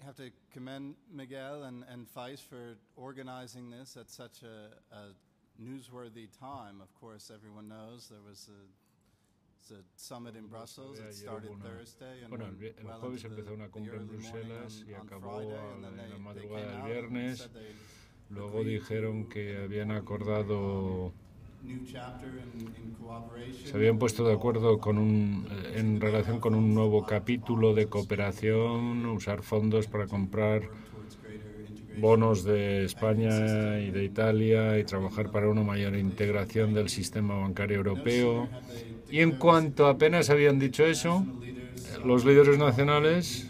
have to commend Miguel and FAIS for organizing this at such a newsworthy time. Of course, everyone knows there was a summit in Brussels. It started Thursday and el jueves empezó una cumbre en Bruselas y acabó en la madrugada del viernes. Luego dijeron que habían acordado, se habían puesto de acuerdo en relación con un nuevo capítulo de cooperación, usar fondos para comprar bonos de España y de Italia y trabajar para una mayor integración del sistema bancario europeo. Y en cuanto apenas habían dicho eso, los líderes nacionales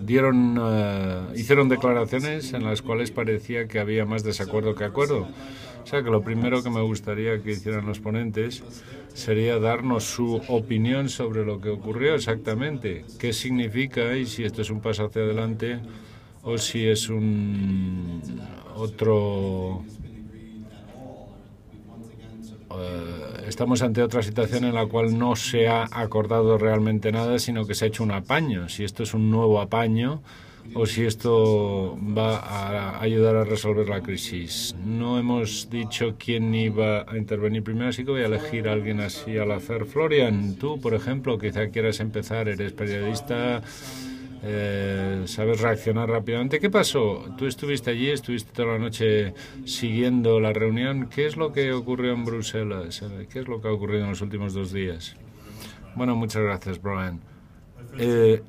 hicieron declaraciones en las cuales parecía que había más desacuerdo que acuerdo. O sea que lo primero que me gustaría que hicieran los ponentes sería darnos su opinión sobre lo que ocurrió exactamente, qué significa y si esto es un paso hacia adelante o si es estamos ante otra situación en la cual no se ha acordado realmente nada, sino que se ha hecho un apaño. Si esto es un nuevo apaño o si esto va a ayudar a resolver la crisis. No hemos dicho quién iba a intervenir primero, así que voy a elegir a alguien así al azar. Florian, tú, por ejemplo, quizá quieras empezar, eres periodista, sabes reaccionar rápidamente. ¿Qué pasó? Tú estuviste allí, estuviste toda la noche siguiendo la reunión. ¿Qué es lo que ocurrió en Bruselas? ¿Qué es lo que ha ocurrido en los últimos 2 días? Bueno, muchas gracias, Brian.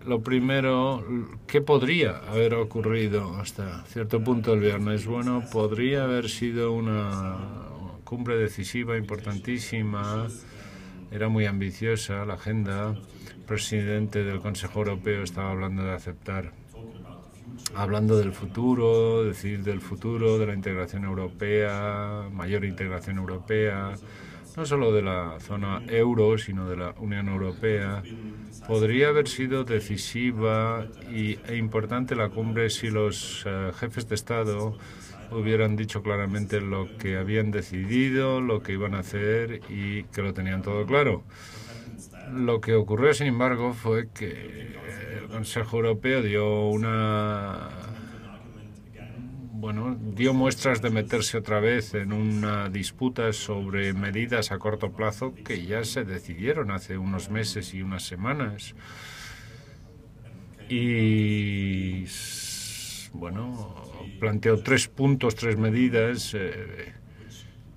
Lo primero, ¿qué podría haber ocurrido hasta cierto punto el viernes? Bueno, podría haber sido una cumbre decisiva, importantísima. Era muy ambiciosa la agenda. El presidente del Consejo Europeo estaba hablando hablando del futuro, decidir del futuro, de la integración europea, mayor integración europea, no solo de la zona euro, sino de la Unión Europea. Podría haber sido decisiva e importante la cumbre si los jefes de Estado hubieran dicho claramente lo que habían decidido, lo que iban a hacer y que lo tenían todo claro. Lo que ocurrió, sin embargo, fue que el Consejo Europeo dio muestras de meterse otra vez en una disputa sobre medidas a corto plazo que ya se decidieron hace unos meses y unas semanas. Y, bueno, planteó 3 puntos, 3 medidas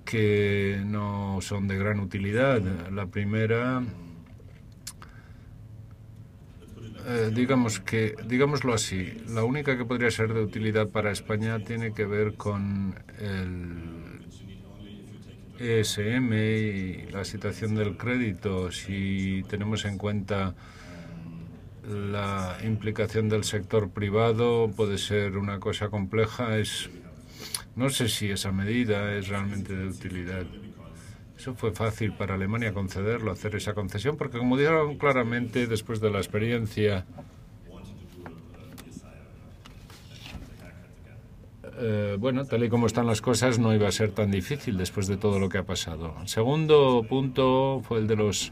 que no son de gran utilidad. La primera, digámoslo así, la única que podría ser de utilidad para España tiene que ver con el ESM y la situación del crédito. Si tenemos en cuenta la implicación del sector privado, puede ser una cosa compleja. No sé si esa medida es realmente de utilidad. Eso fue fácil para Alemania concederlo, hacer esa concesión, porque como dijeron claramente después de la experiencia, tal y como están las cosas, no iba a ser tan difícil después de todo lo que ha pasado. El segundo punto fue el de los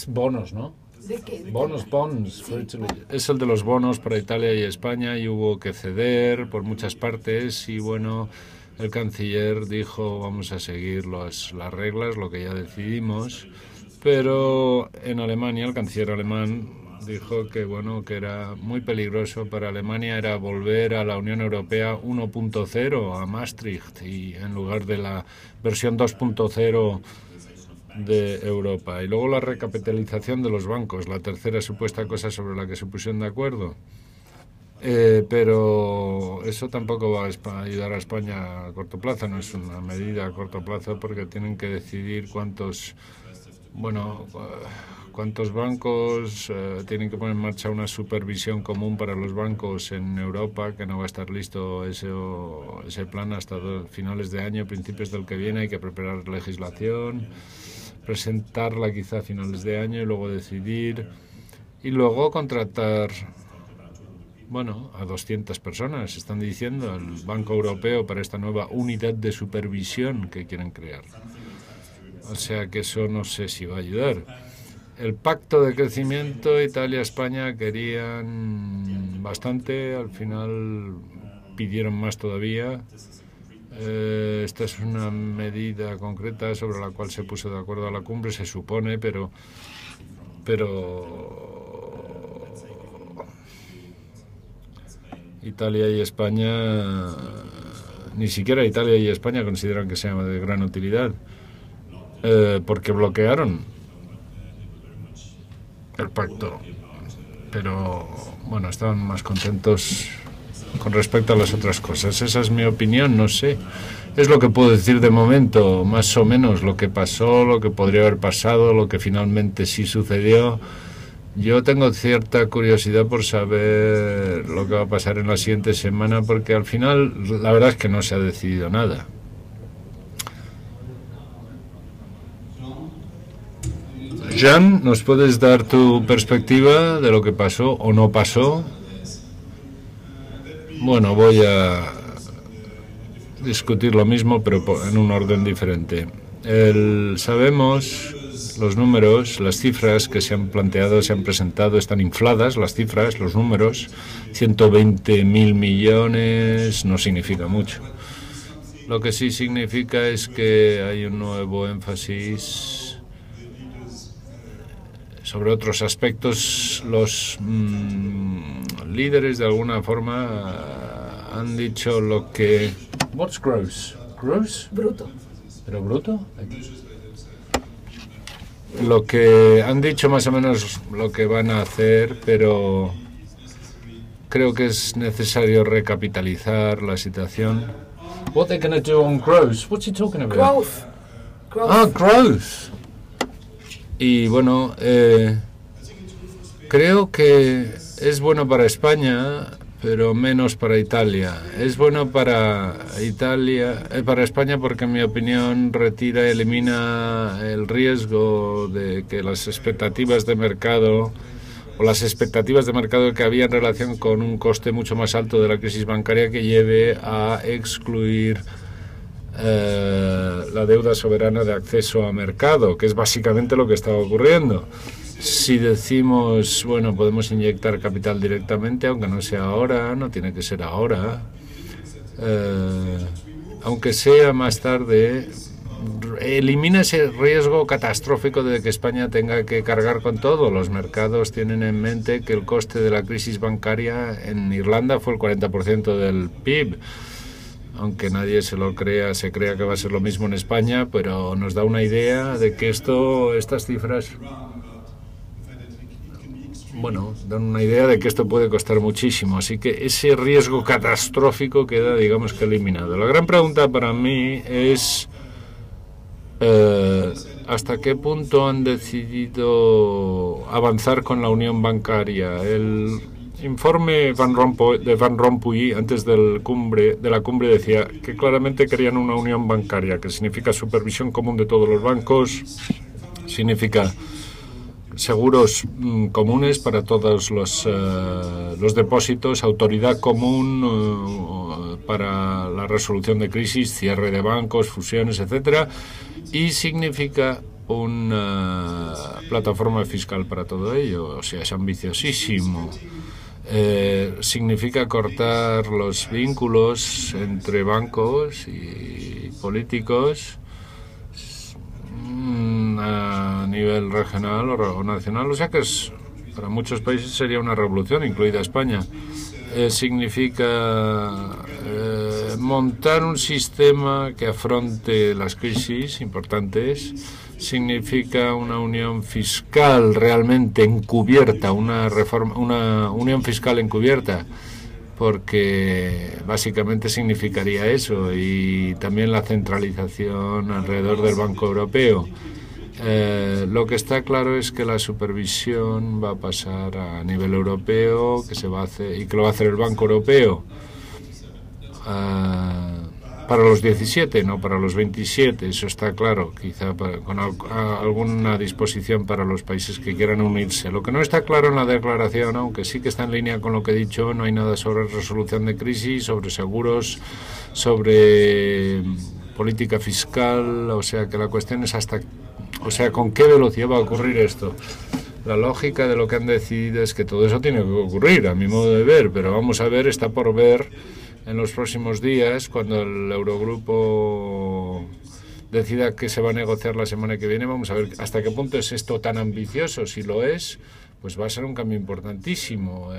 bonos, ¿no? Bonds. Es el de los bonos para Italia y España y hubo que ceder por muchas partes y bueno, el canciller dijo vamos a seguir las reglas, lo que ya decidimos, pero en Alemania el canciller alemán dijo que que era muy peligroso para Alemania era volver a la Unión Europea 1.0, a Maastricht, y en lugar de la versión 2.0 de Europa. Y luego la recapitalización de los bancos, la tercera supuesta cosa sobre la que se pusieron de acuerdo. Pero eso tampoco va a ayudar a España a corto plazo, no es una medida a corto plazo porque tienen que decidir cuántos bancos, tienen que poner en marcha una supervisión común para los bancos en Europa, que no va a estar listo ese plan hasta finales de año, principios del que viene. Hay que preparar legislación, presentarla quizá a finales de año y luego decidir y luego contratar a 200 personas, están diciendo, el Banco Europeo para esta nueva unidad de supervisión que quieren crear. O sea que eso no sé si va a ayudar. el pacto de crecimiento, Italia y España querían bastante, al final pidieron más todavía. Esta es una medida concreta sobre la cual se puso de acuerdo a la cumbre, se supone, pero Italia y España, ni siquiera Italia y España consideran que sea de gran utilidad, porque bloquearon el pacto. Pero bueno, estaban más contentos con respecto a las otras cosas. Esa es mi opinión, no sé. Es lo que puedo decir de momento, más o menos lo que pasó, lo que podría haber pasado, lo que finalmente sí sucedió. Yo tengo cierta curiosidad por saber lo que va a pasar en la siguiente semana, porque al final la verdad es que no se ha decidido nada. Jean, ¿nos puedes dar tu perspectiva de lo que pasó o no pasó? Bueno, voy a discutir lo mismo, pero en un orden diferente. Sabemos los números, las cifras que se han planteado, se han presentado, están infladas, las cifras, los números. 120.000 millones no significa mucho. Lo que sí significa es que hay un nuevo énfasis sobre otros aspectos. Los líderes de alguna forma han dicho lo que... What's gross? ¿Gross? Bruto. ¿Pero bruto? Lo que han dicho más o menos lo que van a hacer, pero creo que es necesario recapitalizar la situación. What they're going to do on growth? What's he talking about? Growth. Ah, growth. Y bueno, creo que es bueno para España, pero menos para Italia. Es bueno para Italia, para España, porque en mi opinión elimina el riesgo de que las expectativas de mercado que había en relación con un coste mucho más alto de la crisis bancaria que lleve a excluir la deuda soberana de acceso a mercado, que es básicamente lo que está ocurriendo. Si decimos, bueno, podemos inyectar capital directamente, aunque no sea ahora, no tiene que ser ahora, aunque sea más tarde, elimina ese riesgo catastrófico de que España tenga que cargar con todo. Los mercados tienen en mente que el coste de la crisis bancaria en Irlanda fue el 40% del PIB. Aunque nadie se lo crea, se crea que va a ser lo mismo en España, pero nos da una idea de que estas cifras, bueno, dan una idea de que esto puede costar muchísimo. Así que ese riesgo catastrófico queda, digamos, que eliminado. La gran pregunta para mí es ¿hasta qué punto han decidido avanzar con la unión bancaria? El informe de Van Rompuy antes de la cumbre decía que claramente querían una unión bancaria, que significa supervisión común de todos los bancos, significa seguros comunes para todos los depósitos, autoridad común para la resolución de crisis, cierre de bancos, fusiones, etcétera, y significa una plataforma fiscal para todo ello. O sea, es ambiciosísimo. Significa cortar los vínculos entre bancos y políticos a nivel regional o nacional. O sea que para muchos países sería una revolución, incluida España. Significa montar un sistema que afronte las crisis importantes. Significa una unión fiscal realmente encubierta, una unión fiscal encubierta, porque básicamente significaría eso, y también la centralización alrededor del Banco Europeo. Lo que está claro es que la supervisión va a pasar a nivel europeo, que lo va a hacer el Banco Europeo. Para los 17, no para los 27, eso está claro, quizá con alguna disposición para los países que quieran unirse. Lo que no está claro en la declaración, aunque sí que está en línea con lo que he dicho, no hay nada sobre resolución de crisis, sobre seguros, sobre política fiscal, o sea que la cuestión es hasta O sea, ¿con qué velocidad va a ocurrir esto? La lógica de lo que han decidido es que todo eso tiene que ocurrir, a mi modo de ver, pero vamos a ver, está por ver en los próximos días, cuando el Eurogrupo decida que se va a negociar la semana que viene, vamos a ver hasta qué punto es esto tan ambicioso. Si lo es, pues va a ser un cambio importantísimo.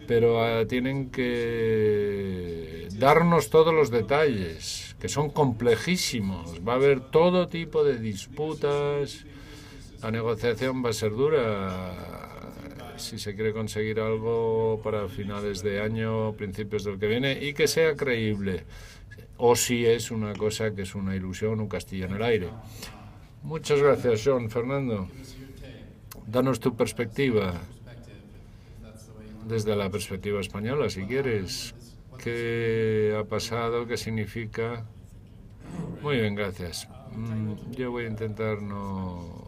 Pero tienen que darnos todos los detalles, que son complejísimos. Va a haber todo tipo de disputas. La negociación va a ser dura si se quiere conseguir algo para finales de año, principios del que viene, y que sea creíble. O si es una cosa que es una ilusión, un castillo en el aire. Muchas gracias, John. Fernando, danos tu perspectiva. Desde la perspectiva española, si quieres. ¿Qué ha pasado? ¿Qué significa? Muy bien, gracias. Yo voy a intentar no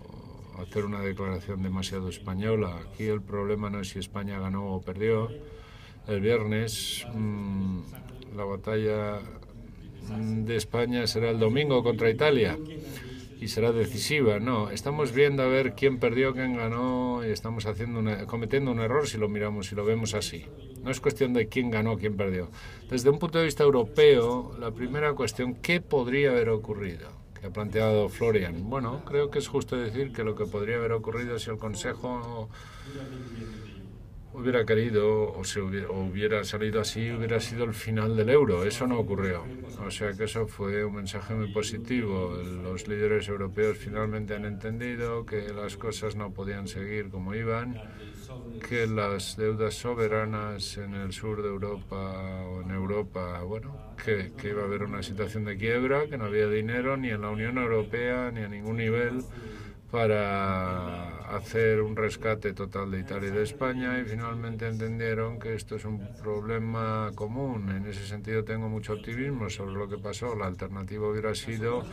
hacer una declaración demasiado española. Aquí el problema no es si España ganó o perdió. El viernes la batalla de España será el domingo contra Italia y será decisiva. No, estamos viendo a ver quién perdió, quién ganó, y estamos cometiendo un error si lo miramos, si lo vemos así. No es cuestión de quién ganó, quién perdió. Desde un punto de vista europeo, la primera cuestión, ¿qué podría haber ocurrido? Que ha planteado Florian. Bueno, creo que es justo decir que lo que podría haber ocurrido si el Consejo hubiera querido o hubiera salido así, hubiera sido el final del euro. Eso no ocurrió. O sea que eso fue un mensaje muy positivo. Los líderes europeos finalmente han entendido que las cosas no podían seguir como iban, que las deudas soberanas en el sur de Europa o en Europa, bueno, que iba a haber una situación de quiebra, que no había dinero ni en la Unión Europea ni a ningún nivel para hacer un rescate total de Italia y de España, y finalmente entendieron que esto es un problema común. En ese sentido tengo mucho optimismo sobre lo que pasó. La alternativa hubiera sido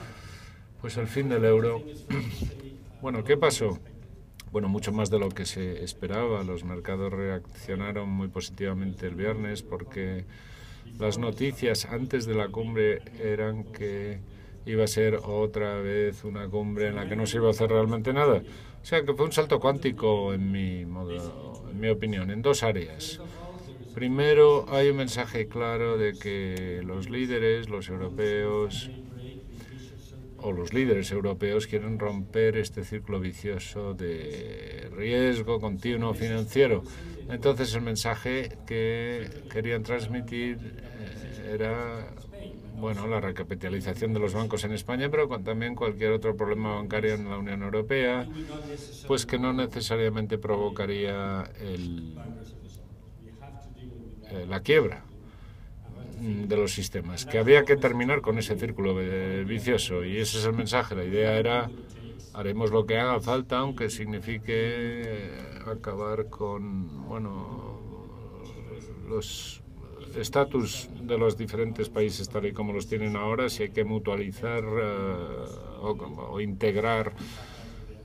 pues el fin del euro. Bueno, ¿qué pasó? Bueno, mucho más de lo que se esperaba. Los mercados reaccionaron muy positivamente el viernes porque las noticias antes de la cumbre eran que iba a ser otra vez una cumbre en la que no se iba a hacer realmente nada. O sea que fue un salto cuántico en mi opinión, en dos áreas. Primero, hay un mensaje claro de que los líderes, los europeos, o los líderes europeos quieren romper este círculo vicioso de riesgo continuo financiero. Entonces el mensaje que querían transmitir era, bueno, la recapitalización de los bancos en España, pero también cualquier otro problema bancario en la Unión Europea, pues que no necesariamente provocaría la quiebra de los sistemas, que había que terminar con ese círculo vicioso, y ese es el mensaje. La idea era, haremos lo que haga falta, aunque signifique acabar con, bueno, los estatus de los diferentes países tal y como los tienen ahora. Si hay que mutualizar o integrar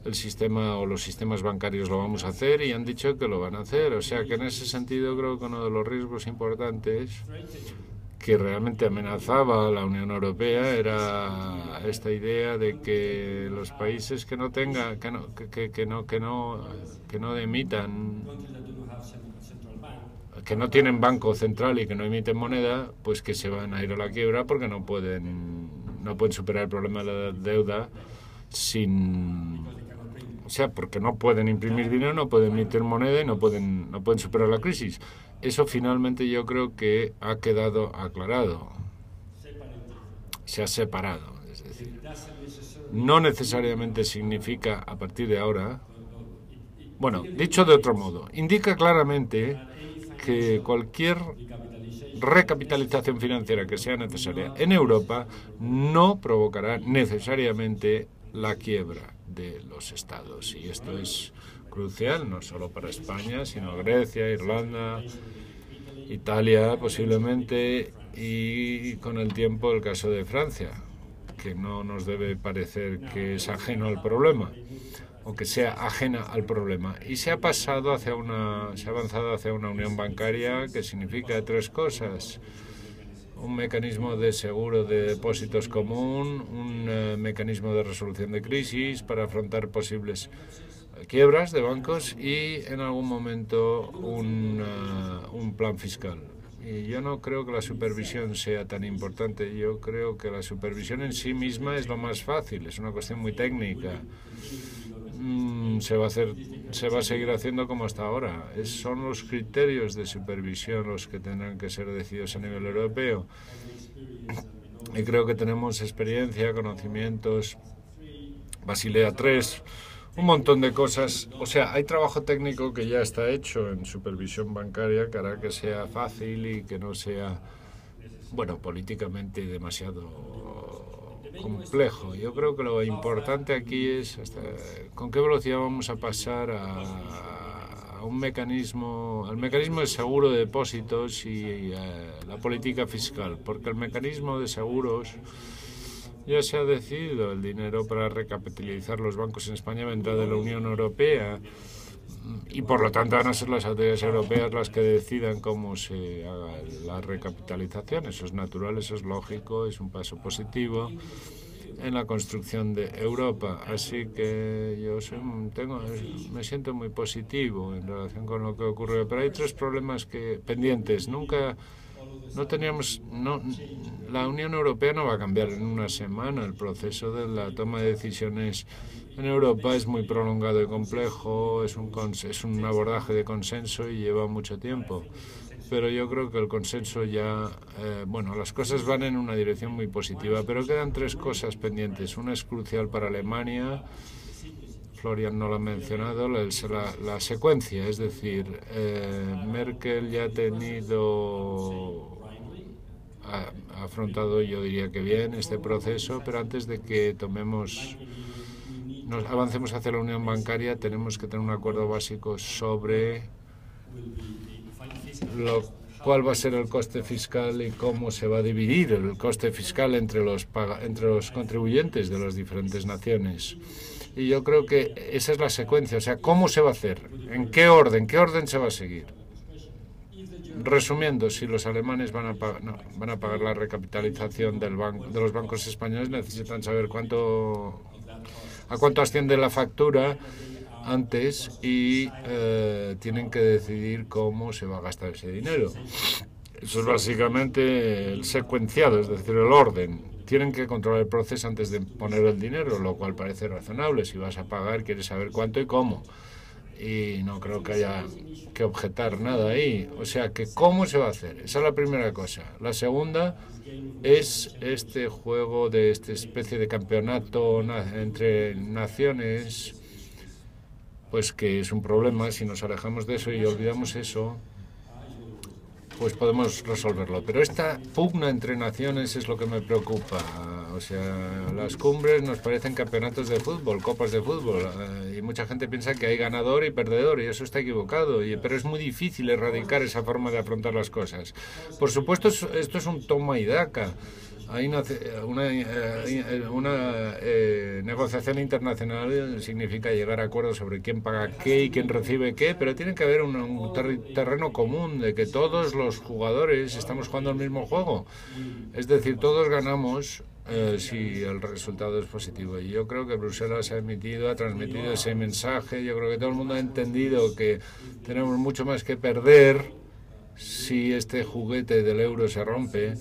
el sistema o los sistemas bancarios, lo vamos a hacer, y han dicho que lo van a hacer. O sea que en ese sentido creo que uno de los riesgos importantes que realmente amenazaba a la Unión Europea era esta idea de que los países que no tengan, que no emitan, que no tienen banco central y que no emiten moneda, pues que se van a ir a la quiebra porque no pueden superar el problema de la deuda o sea, porque no pueden imprimir dinero, no pueden emitir moneda y no pueden superar la crisis. Eso finalmente yo creo que ha quedado aclarado. Se ha separado, es decir, no necesariamente significa a partir de ahora, bueno, dicho de otro modo, indica claramente que cualquier recapitalización financiera que sea necesaria en Europa no provocará necesariamente la quiebra de los estados. Y esto es crucial, no solo para España, sino Grecia, Irlanda, Italia posiblemente, y con el tiempo el caso de Francia, que no nos debe parecer que es ajeno al problema, o que sea ajena al problema. Y se ha avanzado hacia una unión bancaria que significa tres cosas. un mecanismo de seguro de depósitos común, un mecanismo de resolución de crisis para afrontar posibles quiebras de bancos y en algún momento un plan fiscal. Y yo no creo que la supervisión sea tan importante. Yo creo que la supervisión en sí misma es lo más fácil, es una cuestión muy técnica. Se va a seguir haciendo como hasta ahora. Son los criterios de supervisión los que tendrán que ser decididos a nivel europeo. Y creo que tenemos experiencia, conocimientos, Basilea III, un montón de cosas. O sea, hay trabajo técnico que ya está hecho en supervisión bancaria que hará que sea fácil y que no sea, bueno, políticamente demasiado complejo. Yo creo que lo importante aquí es con qué velocidad vamos a pasar a un mecanismo, al mecanismo de seguro de depósitos y la política fiscal, porque el mecanismo de seguros ya se ha decidido. El dinero para recapitalizar los bancos en España vendrá de la Unión Europea y por lo tanto van a ser las autoridades europeas las que decidan cómo se haga la recapitalización. Eso es natural, eso es lógico, es un paso positivo en la construcción de Europa. Así que yo me siento muy positivo en relación con lo que ocurre. Pero hay tres problemas pendientes. La Unión Europea no va a cambiar en una semana. El proceso de la toma de decisiones en Europa es muy prolongado y complejo, es un abordaje de consenso y lleva mucho tiempo. Pero yo creo que el consenso las cosas van en una dirección muy positiva, pero quedan tres cosas pendientes. Una es crucial para Alemania, Florian no lo ha mencionado, la secuencia, es decir, Merkel ya ha afrontado, yo diría que bien, este proceso, pero antes de que nos avancemos hacia la unión bancaria, tenemos que tener un acuerdo básico sobre cuál va a ser el coste fiscal y cómo se va a dividir el coste fiscal entre los contribuyentes de las diferentes naciones. Y yo creo que esa es la secuencia, o sea, ¿cómo se va a hacer? ¿En qué orden se va a seguir? Resumiendo, si los alemanes van a pagar la recapitalización de los bancos españoles, necesitan saber a cuánto asciende la factura antes y tienen que decidir cómo se va a gastar ese dinero. Eso es básicamente el secuenciado, es decir, el orden. Tienen que controlar el proceso antes de poner el dinero, lo cual parece razonable. Si vas a pagar, quieres saber cuánto y cómo. Y no creo que haya que objetar nada ahí. O sea, que ¿cómo se va a hacer? Esa es la primera cosa. La segunda es este juego de esta especie de campeonato entre naciones, pues que es un problema. Si nos alejamos de eso y olvidamos eso, pues podemos resolverlo. Pero esta pugna entre naciones es lo que me preocupa. O sea, las cumbres nos parecen campeonatos de fútbol, copas de fútbol, y mucha gente piensa que hay ganador y perdedor, y eso está equivocado. Pero es muy difícil erradicar esa forma de afrontar las cosas. Por supuesto, esto es un toma y daca. Hay una negociación internacional significa llegar a acuerdos sobre quién paga qué y quién recibe qué, pero tiene que haber un terreno común de que todos los jugadores estamos jugando el mismo juego. Es decir, todos ganamos si el resultado es positivo. Y yo creo que Bruselas ha transmitido ese mensaje. Yo creo que todo el mundo ha entendido que tenemos mucho más que perder si este juguete del euro se rompe.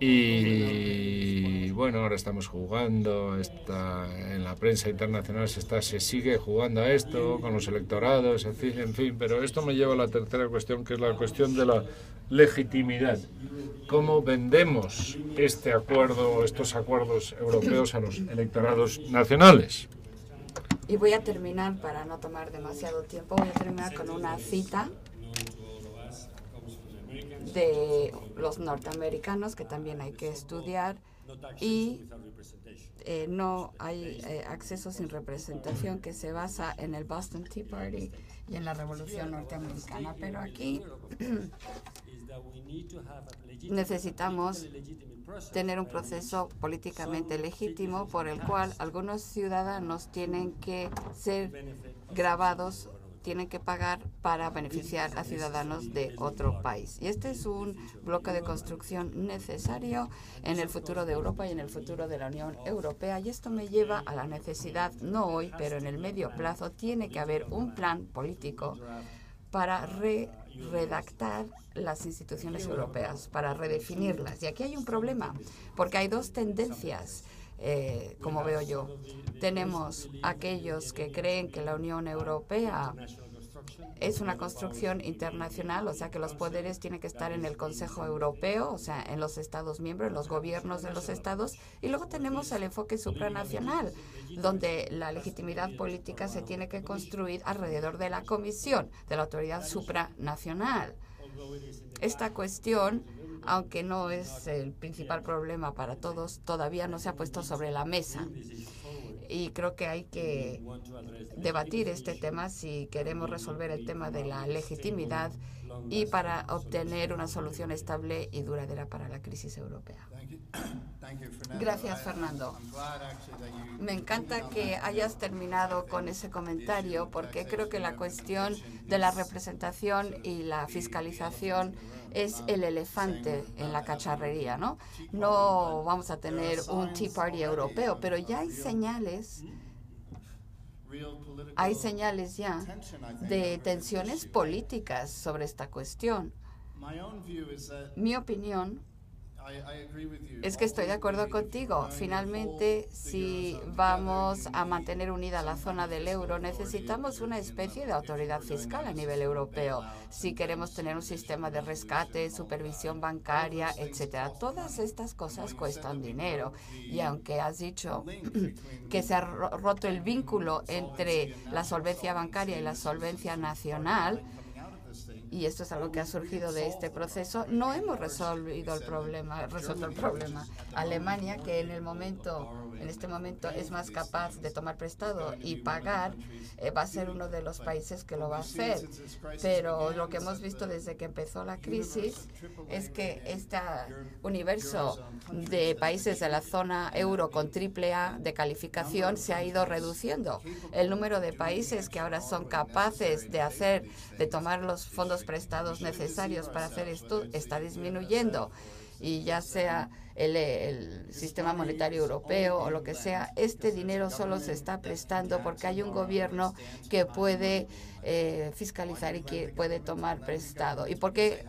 Y bueno, ahora estamos jugando, en la prensa internacional se sigue jugando a esto, con los electorados, en fin, pero esto me lleva a la tercera cuestión, que es la cuestión de la legitimidad. ¿Cómo vendemos estos acuerdos europeos a los electorados nacionales? Y voy a terminar, para no tomar demasiado tiempo, voy a terminar con una cita de los norteamericanos que también hay que estudiar, y no hay acceso sin representación, que se basa en el Boston Tea Party y en la Revolución Norteamericana. Pero aquí necesitamos tener un proceso políticamente legítimo por el cual algunos ciudadanos tienen que ser grabados tienen que pagar para beneficiar a ciudadanos de otro país. Y este es un bloque de construcción necesario en el futuro de Europa y en el futuro de la Unión Europea. Y esto me lleva a la necesidad, no hoy, pero en el medio plazo, tiene que haber un plan político para redactar las instituciones europeas, para redefinirlas. Y aquí hay un problema, porque hay dos tendencias, como veo yo. Tenemos aquellos que creen que la Unión Europea es una construcción internacional, o sea que los poderes tienen que estar en el Consejo Europeo, o sea, en los Estados miembros, en los gobiernos de los Estados. Y luego tenemos el enfoque supranacional, donde la legitimidad política se tiene que construir alrededor de la Comisión, de la autoridad supranacional. Esta cuestión, aunque no es el principal problema para todos, todavía no se ha puesto sobre la mesa. Y creo que hay que debatir este tema si queremos resolver el tema de la legitimidad y para obtener una solución estable y duradera para la crisis europea. Gracias, Fernando. Me encanta que hayas terminado con ese comentario, porque creo que la cuestión de la representación y la fiscalización es el elefante en la cacharrería, ¿no? No vamos a tener un Tea Party europeo, pero ya hay señales ya de tensiones políticas sobre esta cuestión. Mi opinión es que estoy de acuerdo contigo. Finalmente, si vamos a mantener unida la zona del euro, necesitamos una especie de autoridad fiscal a nivel europeo. Si queremos tener un sistema de rescate, supervisión bancaria, etcétera. Todas estas cosas cuestan dinero. Y aunque has dicho que se ha roto el vínculo entre la solvencia bancaria y la solvencia nacional, y esto es algo que ha surgido de este proceso, no hemos resuelto el problema. Alemania, que en este momento es más capaz de tomar prestado y pagar, va a ser uno de los países que lo va a hacer. Pero lo que hemos visto desde que empezó la crisis es que este universo de países de la zona euro con AAA de calificación se ha ido reduciendo. El número de países que ahora son capaces de tomar los fondos prestados necesarios para hacer esto está disminuyendo. Y ya sea el sistema monetario europeo o lo que sea, este dinero solo se está prestando porque hay un gobierno que puede fiscalizar y que puede tomar prestado. ¿Y por qué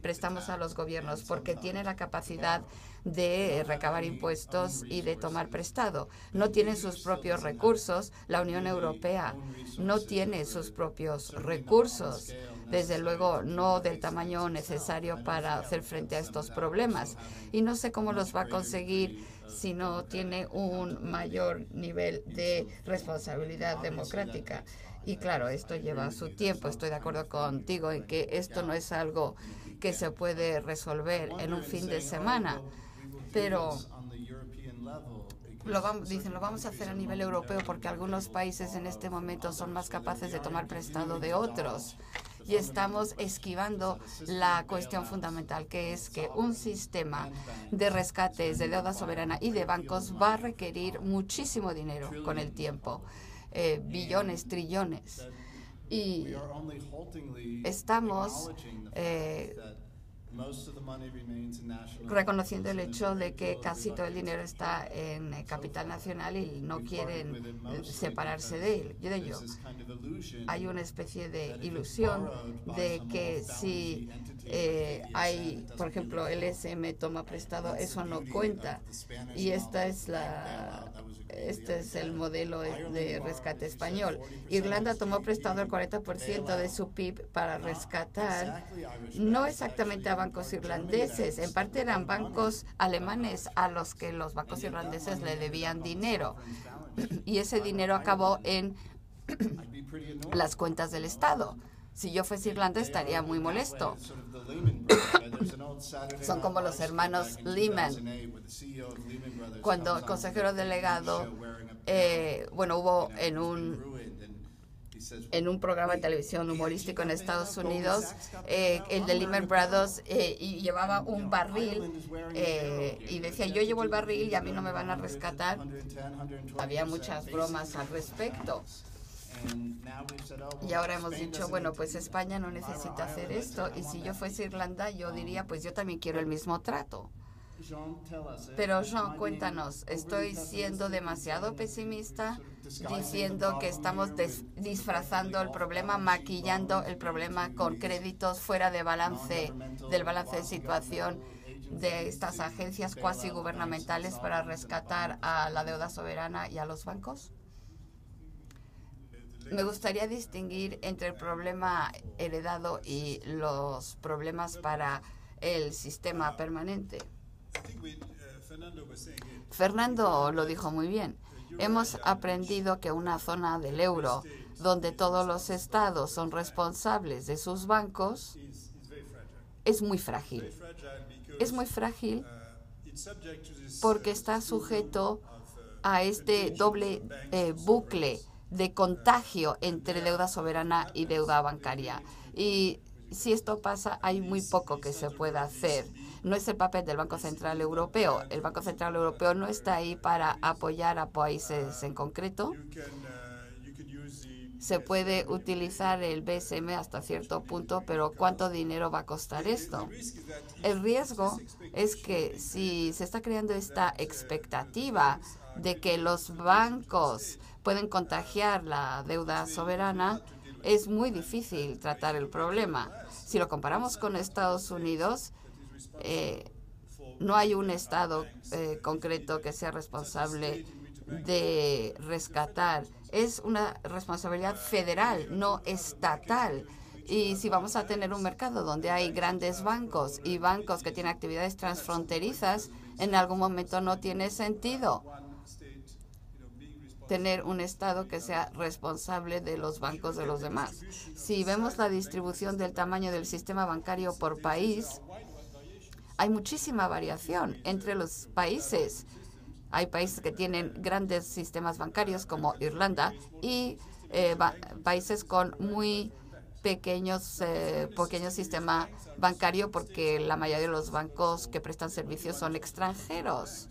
prestamos a los gobiernos? Porque tienen la capacidad de recabar impuestos y de tomar prestado. No tienen sus propios recursos. La Unión Europea no tiene sus propios recursos. Desde luego, no del tamaño necesario para hacer frente a estos problemas. Y no sé cómo los va a conseguir si no tiene un mayor nivel de responsabilidad democrática. Y claro, esto lleva su tiempo. Estoy de acuerdo contigo en que esto no es algo que se puede resolver en un fin de semana. Pero lo vamos a hacer a nivel europeo porque algunos países en este momento son más capaces de tomar prestado de otros. Y estamos esquivando la cuestión fundamental, que es que un sistema de rescates, de deuda soberana y de bancos va a requerir muchísimo dinero con el tiempo, billones, trillones. Y estamos reconociendo el hecho de que casi todo el dinero está en capital nacional y no quieren separarse de ello. Hay una especie de ilusión de que si hay, por ejemplo, el SM toma prestado, eso no cuenta. Y este es el modelo de rescate español. Irlanda tomó prestado el 40% de su PIB para rescatar, no exactamente a bancos irlandeses, en parte eran bancos alemanes a los que los bancos irlandeses le debían dinero. Y ese dinero acabó en las cuentas del Estado. Si yo fuese Irlanda estaría muy molesto. Son como los hermanos Lehman. Cuando el consejero delegado, hubo en un programa de televisión humorístico en Estados Unidos, el de Lehman Brothers, y llevaba un barril y decía, yo llevo el barril y a mí no me van a rescatar. Había muchas bromas al respecto. Y ahora hemos dicho, bueno, pues España no necesita hacer esto, y si yo fuese Irlanda, yo diría, pues yo también quiero el mismo trato. Pero Jean, cuéntanos, ¿estoy siendo demasiado pesimista diciendo que estamos disfrazando el problema, maquillando el problema con créditos fuera de balance, del balance de situación de estas agencias cuasi gubernamentales para rescatar a la deuda soberana y a los bancos? Me gustaría distinguir entre el problema heredado y los problemas para el sistema permanente. Fernando lo dijo muy bien. Hemos aprendido que una zona del euro donde todos los estados son responsables de sus bancos es muy frágil. Es muy frágil porque está sujeto a este doble bucle de contagio entre deuda soberana y deuda bancaria. Y si esto pasa, hay muy poco que se pueda hacer. No es el papel del Banco Central Europeo. El Banco Central Europeo no está ahí para apoyar a países en concreto. Se puede utilizar el BSM hasta cierto punto, pero ¿cuánto dinero va a costar esto? El riesgo es que si se está creando esta expectativa de que los bancos pueden contagiar la deuda soberana, es muy difícil tratar el problema. Si lo comparamos con Estados Unidos, no hay un estado concreto que sea responsable de rescatar. Es una responsabilidad federal, no estatal. Y si vamos a tener un mercado donde hay grandes bancos y bancos que tienen actividades transfronterizas, en algún momento no tiene sentido tener un Estado que sea responsable de los bancos de los demás. Si vemos la distribución del tamaño del sistema bancario por país, hay muchísima variación entre los países. Hay países que tienen grandes sistemas bancarios como Irlanda y países con muy pequeño sistema bancario porque la mayoría de los bancos que prestan servicios son extranjeros.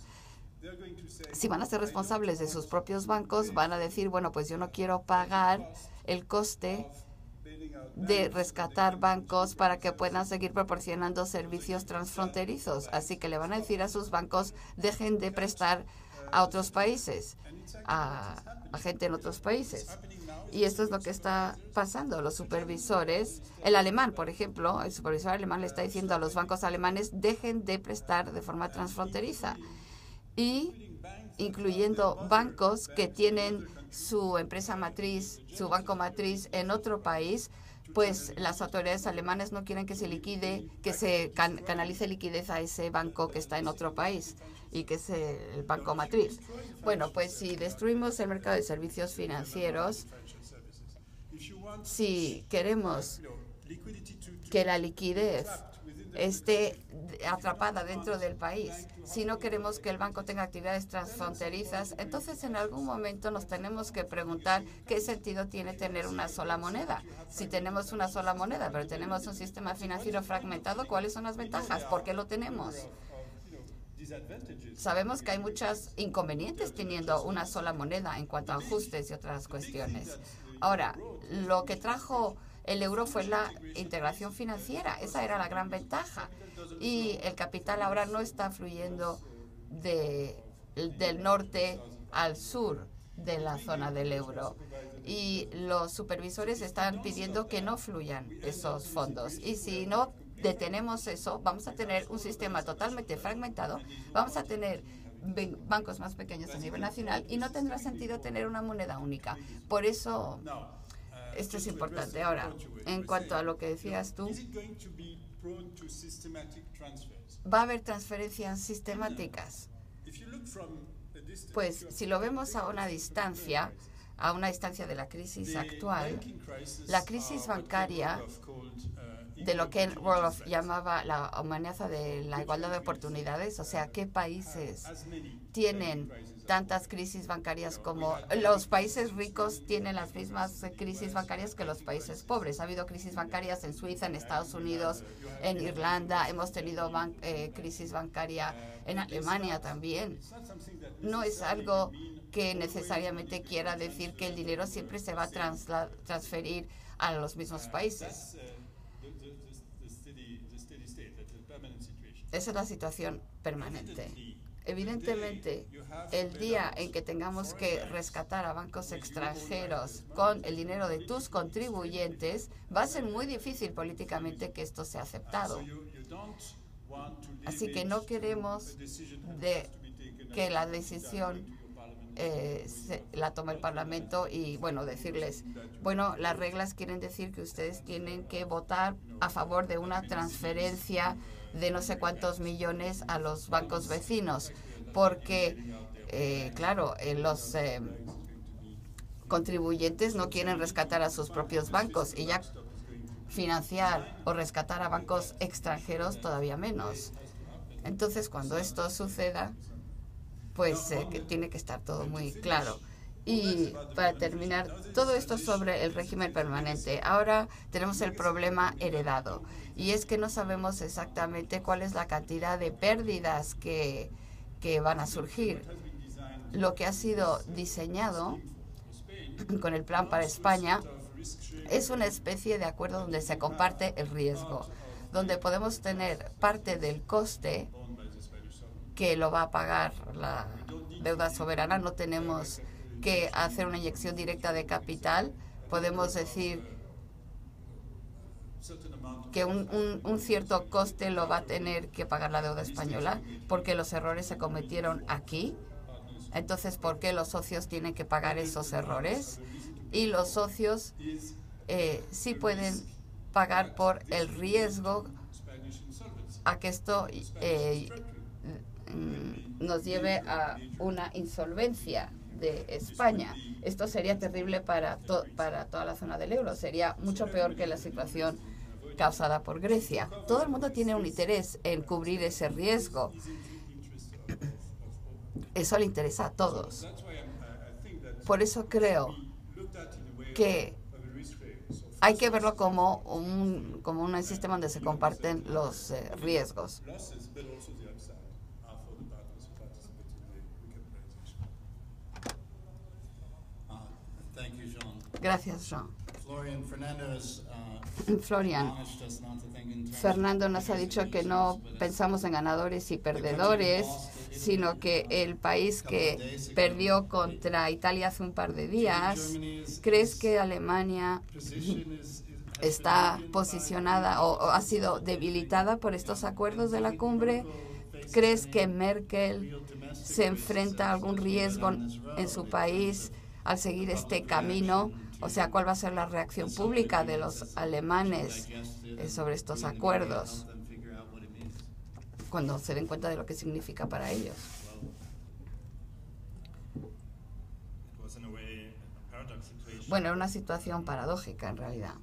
Si van a ser responsables de sus propios bancos, van a decir, bueno, pues yo no quiero pagar el coste de rescatar bancos para que puedan seguir proporcionando servicios transfronterizos. Así que le van a decir a sus bancos, dejen de prestar a otros países, a gente en otros países. Y esto es lo que está pasando. Los supervisores, el alemán, por ejemplo, el supervisor alemán le está diciendo a los bancos alemanes, dejen de prestar de forma transfronteriza. Y incluyendo bancos que tienen su empresa matriz, su banco matriz en otro país, pues las autoridades alemanas no quieren que se liquide, que se canalice liquidez a ese banco que está en otro país y que es el banco matriz. Bueno, pues si destruimos el mercado de servicios financieros, si queremos que la liquidez esté atrapada dentro del país, si no queremos que el banco tenga actividades transfronterizas, entonces en algún momento nos tenemos que preguntar qué sentido tiene tener una sola moneda. Si tenemos una sola moneda, pero tenemos un sistema financiero fragmentado, ¿cuáles son las ventajas? ¿Por qué lo tenemos? Sabemos que hay muchos inconvenientes teniendo una sola moneda en cuanto a ajustes y otras cuestiones. Ahora, lo que trajo el euro fue la integración financiera. Esa era la gran ventaja. Y el capital ahora no está fluyendo del norte al sur de la zona del euro. Y los supervisores están pidiendo que no fluyan esos fondos. Y si no detenemos eso, vamos a tener un sistema totalmente fragmentado, vamos a tener bancos más pequeños a nivel nacional y no tendrá sentido tener una moneda única. Por eso esto es importante. Ahora, en cuanto a lo que decías tú, ¿va a haber transferencias sistemáticas? Pues si lo vemos a una distancia de la crisis actual, la crisis bancaria, de lo que Roelof llamaba la amenaza de la igualdad de oportunidades, o sea, ¿qué países tienen tantas crisis bancarias como los países ricos tienen las mismas crisis bancarias que los países pobres? Ha habido crisis bancarias en Suiza, en Estados Unidos, en Irlanda, hemos tenido crisis bancaria en Alemania también. No es algo que necesariamente quiera decir que el dinero siempre se va a transferir a los mismos países. Esa es la situación permanente. Evidentemente, el día en que tengamos que rescatar a bancos extranjeros con el dinero de tus contribuyentes, va a ser muy difícil políticamente que esto sea aceptado. Así que no queremos que la decisión la tome el Parlamento y, bueno, decirles, bueno, las reglas quieren decir que ustedes tienen que votar a favor de una transferencia de no sé cuántos millones a los bancos vecinos, porque, claro, los contribuyentes no quieren rescatar a sus propios bancos y ya financiar o rescatar a bancos extranjeros todavía menos. Entonces, cuando esto suceda, pues que tiene que estar todo muy claro. Y para terminar, todo esto sobre el régimen permanente. Ahora tenemos el problema heredado. Y es que no sabemos exactamente cuál es la cantidad de pérdidas que van a surgir. Lo que ha sido diseñado con el plan para España es una especie de acuerdo donde se comparte el riesgo, donde podemos tener parte del coste que lo va a pagar la deuda soberana. No tenemos que hacer una inyección directa de capital. Podemos decir que un cierto coste lo va a tener que pagar la deuda española porque los errores se cometieron aquí. Entonces, ¿por qué los socios tienen que pagar esos errores? Y los socios sí pueden pagar por el riesgo a que esto nos lleve a una insolvencia de España. Esto sería terrible para toda la zona del euro. Sería mucho peor que la situación causada por Grecia. Todo el mundo tiene un interés en cubrir ese riesgo. Eso le interesa a todos. Por eso creo que hay que verlo como un sistema donde se comparten los riesgos. Gracias, Jean. Florian, Fernando nos ha dicho que no pensamos en ganadores y perdedores, sino que el país que perdió contra Italia hace un par de días, ¿crees que Alemania está posicionada o ha sido debilitada por estos acuerdos de la cumbre? ¿Crees que Merkel se enfrenta a algún riesgo en su país al seguir este camino? O sea, ¿cuál va a ser la reacción pública de los alemanes sobre estos acuerdos cuando se den cuenta de lo que significa para ellos? Bueno, era una situación paradójica en realidad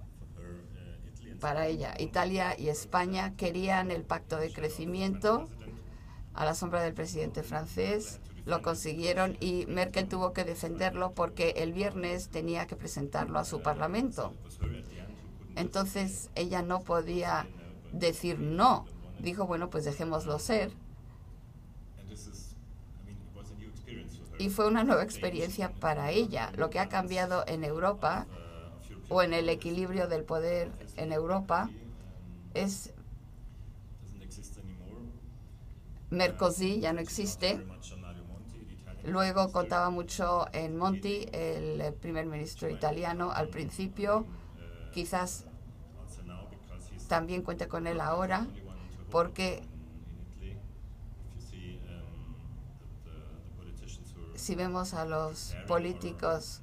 para ella. Italia y España querían el pacto de crecimiento a la sombra del presidente francés. Lo consiguieron y Merkel tuvo que defenderlo porque el viernes tenía que presentarlo a su parlamento. Entonces ella no podía decir no. Dijo, bueno, pues dejémoslo ser. Y fue una nueva experiencia para ella. Lo que ha cambiado en Europa o en el equilibrio del poder en Europa es Mercosur, ya no existe. Luego contaba mucho en Monti, el primer ministro italiano, al principio. Quizás también cuente con él ahora, porque si vemos a los políticos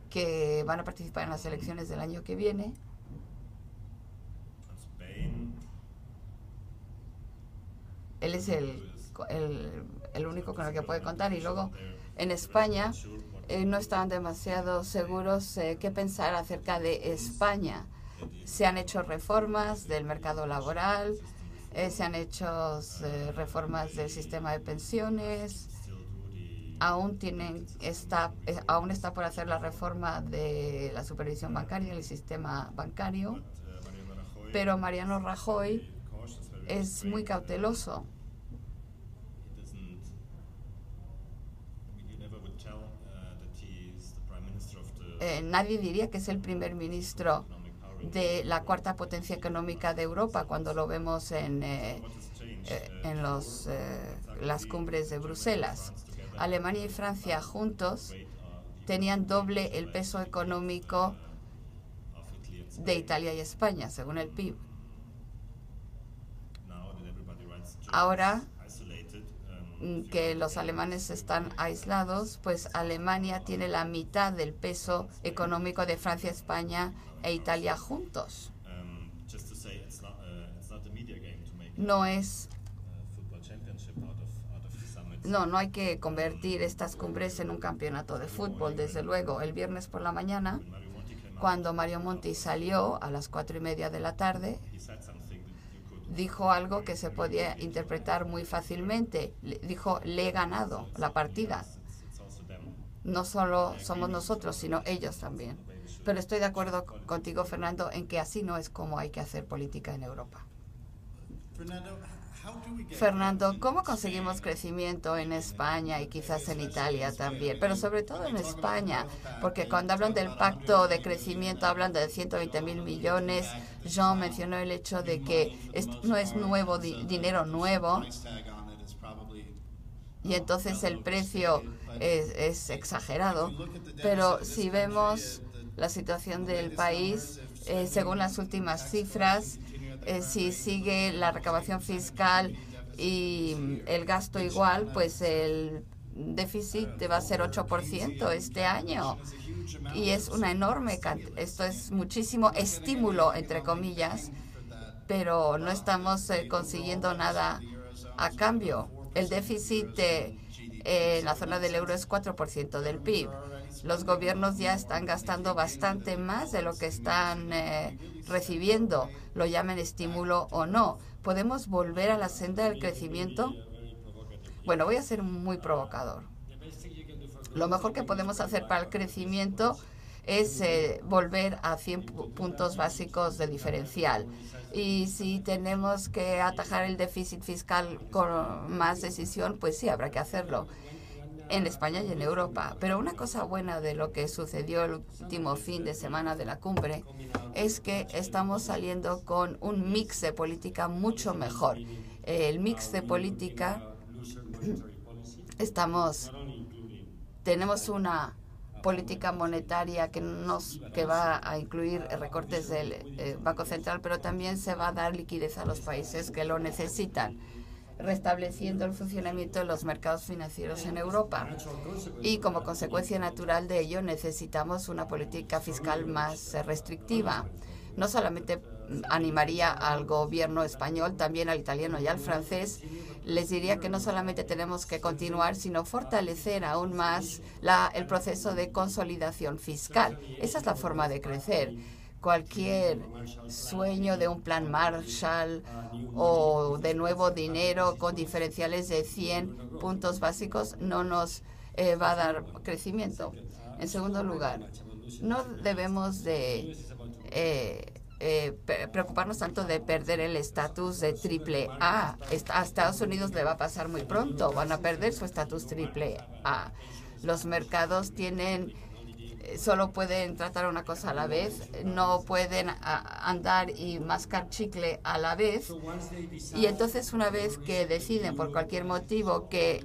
que van a participar en las elecciones del año que viene, él es el único con el que puede contar. Y luego en España no estaban demasiado seguros qué pensar acerca de España. Se han hecho reformas del mercado laboral, se han hecho reformas del sistema de pensiones, aún está por hacer la reforma de la supervisión bancaria y el sistema bancario, pero Mariano Rajoy es muy cauteloso. nadie diría que es el primer ministro de la cuarta potencia económica de Europa cuando lo vemos en las cumbres de Bruselas. Alemania y Francia juntos tenían doble el peso económico de Italia y España, según el PIB. Ahora que los alemanes están aislados, pues Alemania tiene la mitad del peso económico de Francia, España e Italia juntos. No hay que convertir estas cumbres en un campeonato de fútbol, desde luego. El viernes por la mañana, cuando Mario Monti salió a las 4:30 de la tarde, dijo algo que se podía interpretar muy fácilmente. Dijo, le he ganado la partida. No solo somos nosotros, sino ellos también. Pero estoy de acuerdo contigo, Fernando, en que así no es como hay que hacer política en Europa. Fernando, ¿cómo conseguimos crecimiento en España y quizás en Italia también? Pero sobre todo en España, porque cuando hablan del pacto de crecimiento hablan de 120.000 millones. Jean mencionó el hecho de que no es nuevo dinero nuevo y entonces el precio es exagerado. Pero si vemos la situación del país, según las últimas cifras, si sigue la recaudación fiscal y el gasto igual, pues el déficit va a ser 8% este año. Y es una enorme cantidad. Esto es muchísimo estímulo, entre comillas, pero no estamos consiguiendo nada a cambio. El déficit en la zona del euro es 4% del PIB. Los gobiernos ya están gastando bastante más de lo que están recibiendo, lo llamen estímulo o no. ¿Podemos volver a la senda del crecimiento? Bueno, voy a ser muy provocador. Lo mejor que podemos hacer para el crecimiento es volver a 100 puntos básicos de diferencial. Y si tenemos que atajar el déficit fiscal con más decisión, pues sí, habrá que hacerlo en España y en Europa. Pero una cosa buena de lo que sucedió el último fin de semana de la cumbre es que estamos saliendo con un mix de política mucho mejor. El mix de política, tenemos una política monetaria que va a incluir recortes del Banco Central, pero también se va a dar liquidez a los países que lo necesitan, restableciendo el funcionamiento de los mercados financieros en Europa. Y como consecuencia natural de ello, necesitamos una política fiscal más restrictiva. No solamente animaría al gobierno español, también al italiano y al francés. Les diría que no solamente tenemos que continuar, sino fortalecer aún más el proceso de consolidación fiscal. Esa es la forma de crecer. Cualquier sueño de un plan Marshall o de nuevo dinero con diferenciales de 100 puntos básicos no nos va a dar crecimiento. En segundo lugar, no debemos de preocuparnos tanto de perder el estatus de triple A. A Estados Unidos le va a pasar muy pronto, van a perder su estatus triple A. Los mercados solo pueden tratar una cosa a la vez, no pueden andar y mascar chicle a la vez. Y entonces una vez que deciden por cualquier motivo que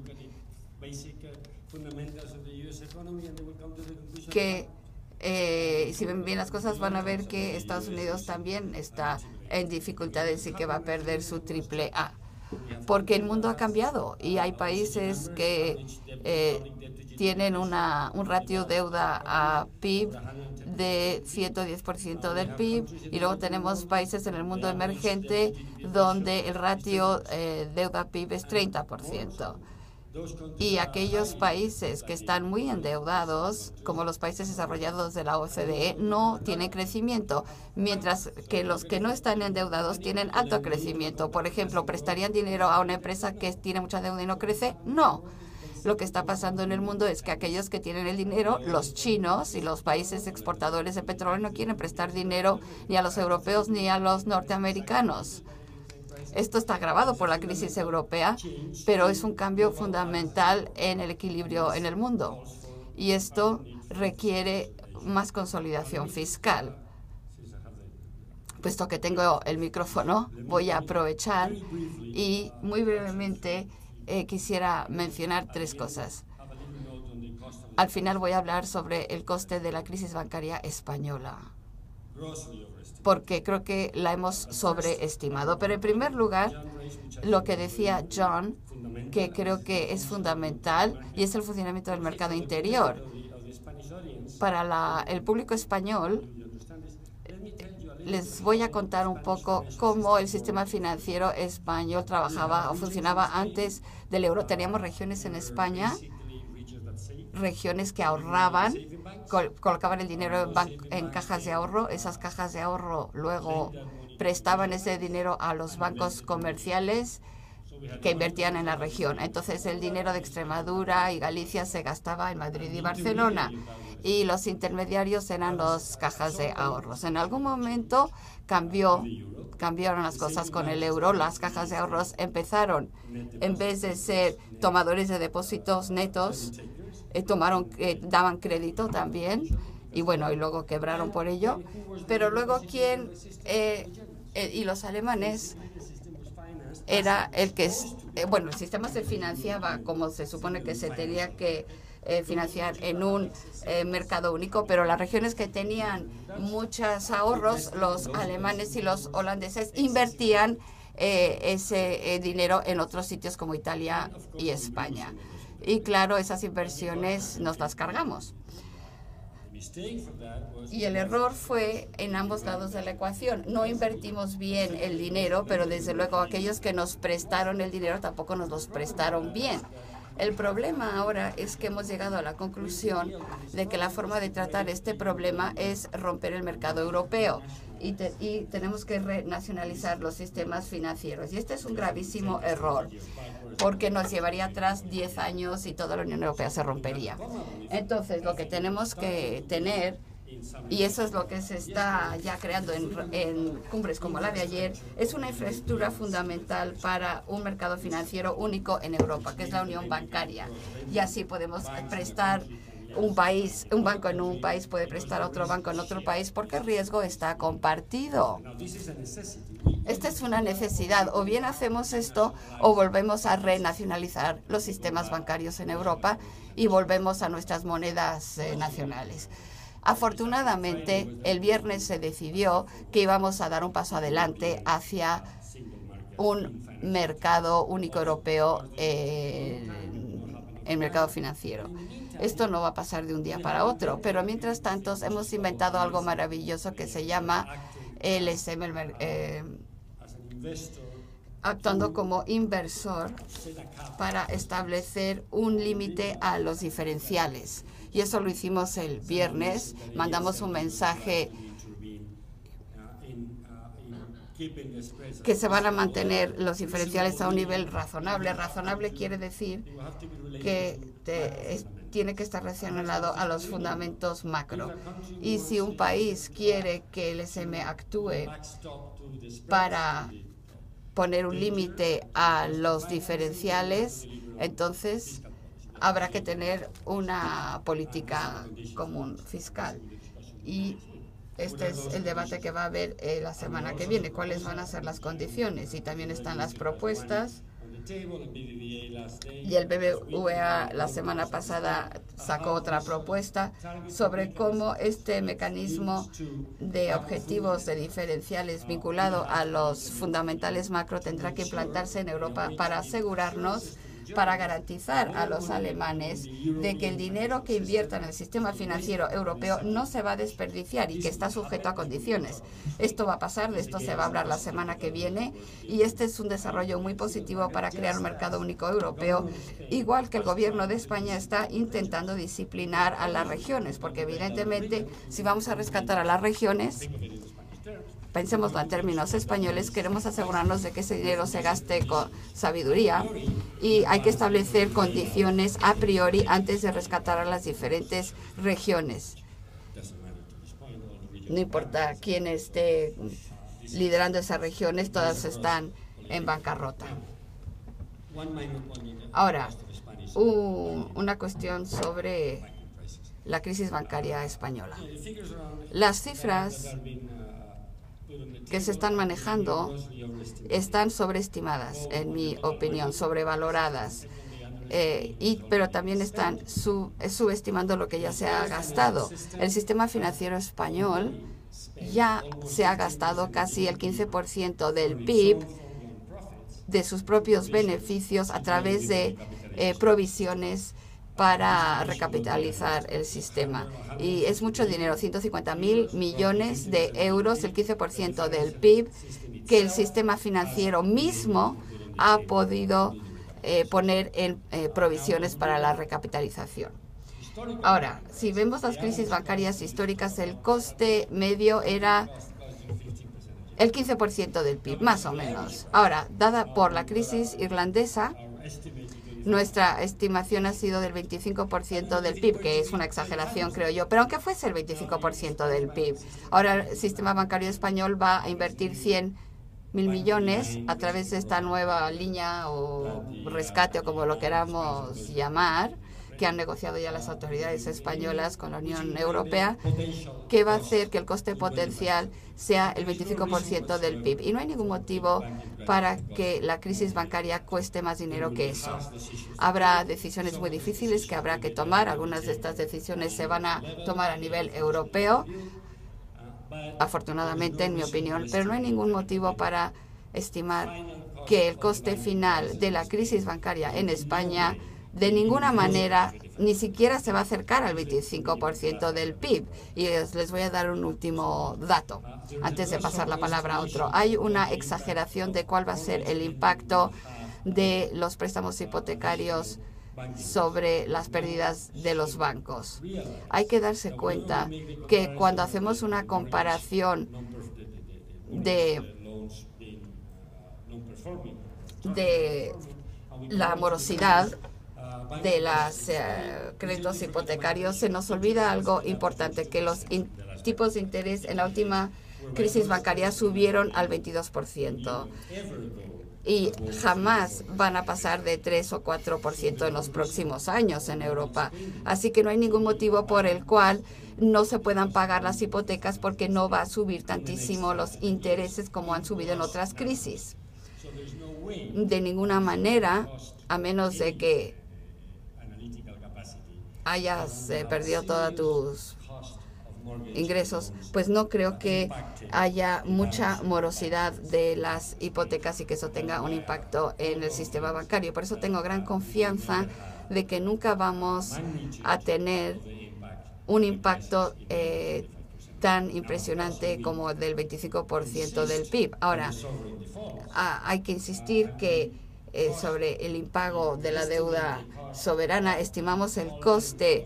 si ven bien las cosas van a ver que Estados Unidos también está en dificultades y que va a perder su triple A. Porque el mundo ha cambiado y hay países que tienen un ratio deuda a PIB de 110% del PIB, y luego tenemos países en el mundo emergente donde el ratio deuda PIB es 30%. Y aquellos países que están muy endeudados, como los países desarrollados de la OCDE, no tienen crecimiento, mientras que los que no están endeudados tienen alto crecimiento. Por ejemplo, ¿prestarían dinero a una empresa que tiene mucha deuda y no crece? No. Lo que está pasando en el mundo es que aquellos que tienen el dinero, los chinos y los países exportadores de petróleo, no quieren prestar dinero ni a los europeos ni a los norteamericanos. Esto está agravado por la crisis europea, pero es un cambio fundamental en el equilibrio en el mundo. Y esto requiere más consolidación fiscal. Puesto que tengo el micrófono, voy a aprovechar y muy brevemente quisiera mencionar 3 cosas. Al final voy a hablar sobre el coste de la crisis bancaria española, porque creo que la hemos sobreestimado. Pero en primer lugar, lo que decía John, que creo que es fundamental, y es el funcionamiento del mercado interior. Para el público español, les voy a contar un poco cómo el sistema financiero español trabajaba o funcionaba antes del euro. Teníamos regiones en España, regiones que ahorraban, colocaban el dinero en cajas de ahorro. Esas cajas de ahorro luego prestaban ese dinero a los bancos comerciales que invertían en la región. Entonces el dinero de Extremadura y Galicia se gastaba en Madrid y Barcelona, y los intermediarios eran las cajas de ahorros. En algún momento cambiaron las cosas con el euro. Las cajas de ahorros empezaron, en vez de ser tomadores de depósitos netos, daban crédito también, y bueno, y luego quebraron por ello. Pero luego y los alemanes era el que el sistema se financiaba como se supone que se tenía que financiar en un mercado único, pero las regiones que tenían muchos ahorros, los alemanes y los holandeses, invertían ese dinero en otros sitios como Italia y España. Y claro, esas inversiones nos las cargamos. Y el error fue en ambos lados de la ecuación. No invertimos bien el dinero, pero desde luego aquellos que nos prestaron el dinero tampoco nos los prestaron bien. El problema ahora es que hemos llegado a la conclusión de que la forma de tratar este problema es romper el mercado europeo y tenemos que renacionalizar los sistemas financieros. Y este es un gravísimo error, porque nos llevaría atrás 10 años y toda la Unión Europea se rompería. Entonces, lo que tenemos que tener, y eso es lo que se está ya creando en cumbres como la de ayer, es una infraestructura fundamental para un mercado financiero único en Europa, que es la unión bancaria. Y así podemos prestar un banco en un país puede prestar a otro banco en otro país porque el riesgo está compartido. Esta es una necesidad. O bien hacemos esto o volvemos a renacionalizar los sistemas bancarios en Europa y volvemos a nuestras monedas nacionales. Afortunadamente, el viernes se decidió que íbamos a dar un paso adelante hacia un mercado único europeo en mercado financiero. Esto no va a pasar de un día para otro, pero mientras tanto hemos inventado algo maravilloso que se llama el ESM, actuando como inversor para establecer un límite a los diferenciales. Y eso lo hicimos el viernes. Mandamos un mensaje que se van a mantener los diferenciales a un nivel razonable. Razonable quiere decir que tiene que estar relacionado a los fundamentos macro. Y si un país quiere que el ESM actúe para poner un límite a los diferenciales, entonces habrá que tener una política común fiscal. Y este es el debate que va a haber la semana que viene. ¿Cuáles van a ser las condiciones? Y también están las propuestas. Y el BBVA la semana pasada sacó otra propuesta sobre cómo este mecanismo de objetivos de diferenciales vinculado a los fundamentales macro tendrá que implantarse en Europa para asegurarnos, para garantizar a los alemanes de que el dinero que inviertan en el sistema financiero europeo no se va a desperdiciar y que está sujeto a condiciones. Esto va a pasar, de esto se va a hablar la semana que viene, y este es un desarrollo muy positivo para crear un mercado único europeo, igual que el gobierno de España está intentando disciplinar a las regiones, porque evidentemente si vamos a rescatar a las regiones, pensémoslo en términos españoles, queremos asegurarnos de que ese dinero se gaste con sabiduría y hay que establecer condiciones a priori antes de rescatar a las diferentes regiones. No importa quién esté liderando esas regiones, todas están en bancarrota. Ahora, una cuestión sobre la crisis bancaria española. Las cifras que se están manejando están sobreestimadas, en mi opinión, sobrevaloradas, pero también están subestimando lo que ya se ha gastado. El sistema financiero español ya se ha gastado casi el 15% del PIB de sus propios beneficios a través de provisiones para recapitalizar el sistema. Y es mucho dinero, 150.000 millones de euros, el 15% del PIB, que el sistema financiero mismo ha podido poner en provisiones para la recapitalización. Ahora, si vemos las crisis bancarias históricas, el coste medio era el 15% del PIB, más o menos. Ahora, dada por la crisis irlandesa, nuestra estimación ha sido del 25% del PIB, que es una exageración, creo yo, pero aunque fuese el 25% del PIB, ahora el sistema bancario español va a invertir 100.000 millones a través de esta nueva línea o rescate o como lo queramos llamar, que han negociado ya las autoridades españolas con la Unión Europea, que va a hacer que el coste potencial sea el 25% del PIB. Y no hay ningún motivo para que la crisis bancaria cueste más dinero que eso. Habrá decisiones muy difíciles que habrá que tomar. Algunas de estas decisiones se van a tomar a nivel europeo, afortunadamente, en mi opinión, pero no hay ningún motivo para estimar que el coste final de la crisis bancaria en España de ninguna manera ni siquiera se va a acercar al 25% del PIB. Y les voy a dar un último dato antes de pasar la palabra a otro. Hay una exageración de cuál va a ser el impacto de los préstamos hipotecarios sobre las pérdidas de los bancos. Hay que darse cuenta que cuando hacemos una comparación de la morosidad de los créditos hipotecarios, se nos olvida algo importante, que los tipos de interés en la última crisis bancaria subieron al 22%. Y jamás van a pasar de 3 o 4% en los próximos años en Europa. Así que no hay ningún motivo por el cual no se puedan pagar las hipotecas, porque no va a subir tantísimo los intereses como han subido en otras crisis. De ninguna manera, a menos de que hayas perdido todos tus ingresos, pues no creo que haya mucha morosidad de las hipotecas y que eso tenga un impacto en el sistema bancario. Por eso tengo gran confianza de que nunca vamos a tener un impacto tan impresionante como del 25% del PIB. Ahora, hay que insistir que sobre el impago de la deuda soberana, estimamos el coste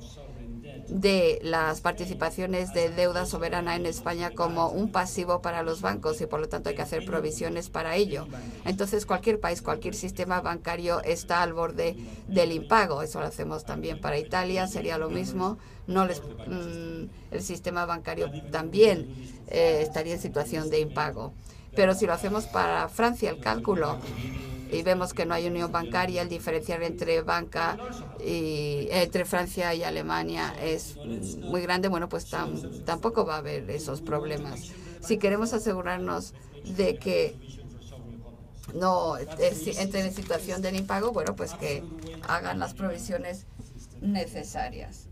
de las participaciones de deuda soberana en España como un pasivo para los bancos y por lo tanto hay que hacer provisiones para ello. Entonces cualquier país, cualquier sistema bancario está al borde del impago. Eso lo hacemos también para Italia, sería lo mismo. El sistema bancario también estaría en situación de impago. Pero si lo hacemos para Francia, el cálculo, y vemos que no hay unión bancaria, el diferencial entre entre Francia y Alemania es muy grande, bueno, pues tampoco va a haber esos problemas. Si queremos asegurarnos de que no entren en situación de impago, bueno, pues que hagan las provisiones necesarias.